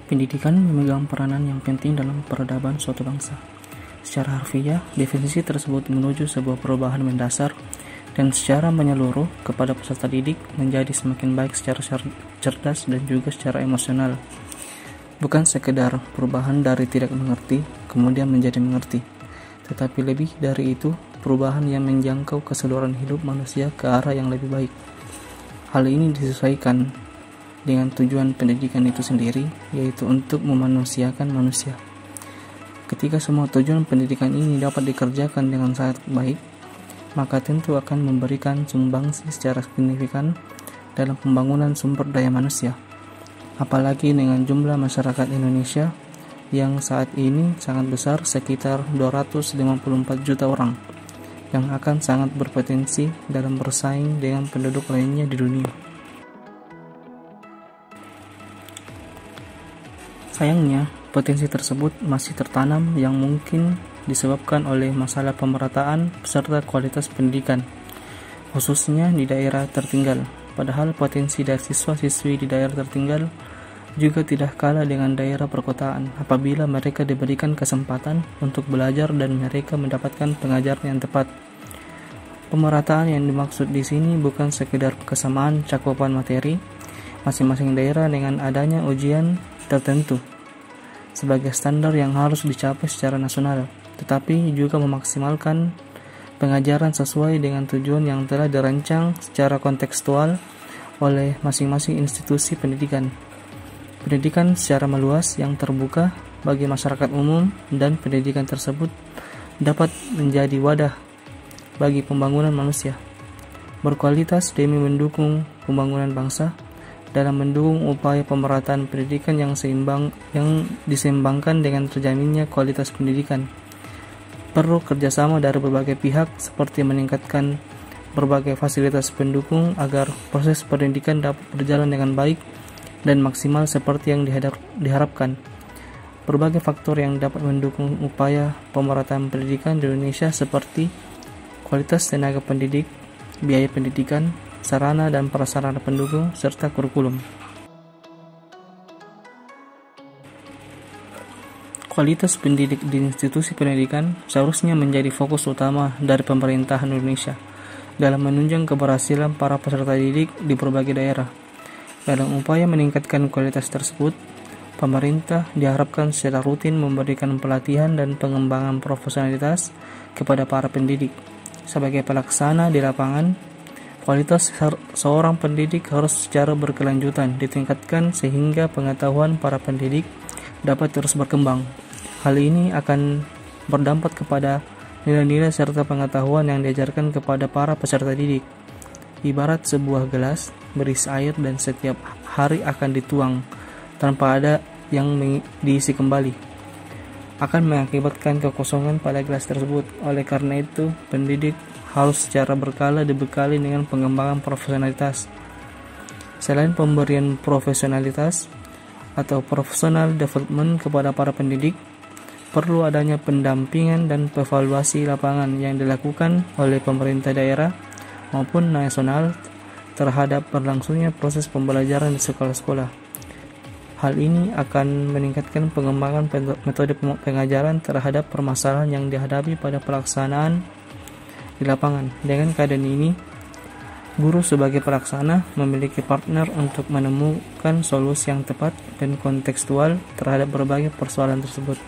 Pendidikan memegang peranan yang penting dalam peradaban suatu bangsa. Secara harfiah, definisi tersebut menuju sebuah perubahan mendasar dan secara menyeluruh kepada peserta didik menjadi semakin baik secara cerdas dan juga secara emosional. Bukan sekedar perubahan dari tidak mengerti kemudian menjadi mengerti, tetapi lebih dari itu, perubahan yang menjangkau keseluruhan hidup manusia ke arah yang lebih baik. Hal ini disesuaikan dengan tujuan pendidikan itu sendiri, yaitu untuk memanusiakan manusia. Ketika semua tujuan pendidikan ini dapat dikerjakan dengan sangat baik, maka tentu akan memberikan sumbangsi secara signifikan dalam pembangunan sumber daya manusia. Apalagi dengan jumlah masyarakat Indonesia yang saat ini sangat besar, sekitar 254 juta orang, yang akan sangat berpotensi dalam bersaing dengan penduduk lainnya di dunia. Sayangnya, potensi tersebut masih tertanam yang mungkin disebabkan oleh masalah pemerataan serta kualitas pendidikan, khususnya di daerah tertinggal. Padahal potensi dari siswa-siswi di daerah tertinggal juga tidak kalah dengan daerah perkotaan apabila mereka diberikan kesempatan untuk belajar dan mereka mendapatkan pengajaran yang tepat. Pemerataan yang dimaksud di sini bukan sekedar kesamaan cakupan materi masing-masing daerah dengan adanya ujian tertentu sebagai standar yang harus dicapai secara nasional, tetapi juga memaksimalkan pengajaran sesuai dengan tujuan yang telah dirancang secara kontekstual oleh masing-masing institusi pendidikan. Pendidikan secara meluas yang terbuka bagi masyarakat umum dan pendidikan tersebut dapat menjadi wadah bagi pembangunan manusia berkualitas demi mendukung pembangunan bangsa. Dalam mendukung upaya pemerataan pendidikan yang diseimbangkan dengan terjaminnya kualitas pendidikan, perlu kerjasama dari berbagai pihak seperti meningkatkan berbagai fasilitas pendukung agar proses pendidikan dapat berjalan dengan baik dan maksimal seperti yang diharapkan. Berbagai faktor yang dapat mendukung upaya pemerataan pendidikan di Indonesia seperti kualitas tenaga pendidik, biaya pendidikan, sarana dan prasarana pendukung, serta kurikulum. Kualitas pendidik di institusi pendidikan seharusnya menjadi fokus utama dari pemerintahan Indonesia dalam menunjang keberhasilan para peserta didik di berbagai daerah. Dalam upaya meningkatkan kualitas tersebut, pemerintah diharapkan secara rutin memberikan pelatihan dan pengembangan profesionalitas kepada para pendidik. Sebagai pelaksana di lapangan, kualitas seorang pendidik harus secara berkelanjutan ditingkatkan sehingga pengetahuan para pendidik dapat terus berkembang. Hal ini akan berdampak kepada nilai-nilai serta pengetahuan yang diajarkan kepada para peserta didik. Ibarat sebuah gelas berisi air dan setiap hari akan dituang tanpa ada yang diisi kembali, akan mengakibatkan kekosongan pada gelas tersebut. Oleh karena itu, pendidik harus secara berkala dibekali dengan pengembangan profesionalitas. Selain pemberian profesionalitas atau professional development kepada para pendidik, perlu adanya pendampingan dan evaluasi lapangan yang dilakukan oleh pemerintah daerah maupun nasional terhadap berlangsungnya proses pembelajaran di sekolah-sekolah. Hal ini akan meningkatkan pengembangan metode pengajaran terhadap permasalahan yang dihadapi pada pelaksanaan di lapangan. Dengan keadaan ini, guru sebagai pelaksana memiliki partner untuk menemukan solusi yang tepat dan kontekstual terhadap berbagai persoalan tersebut.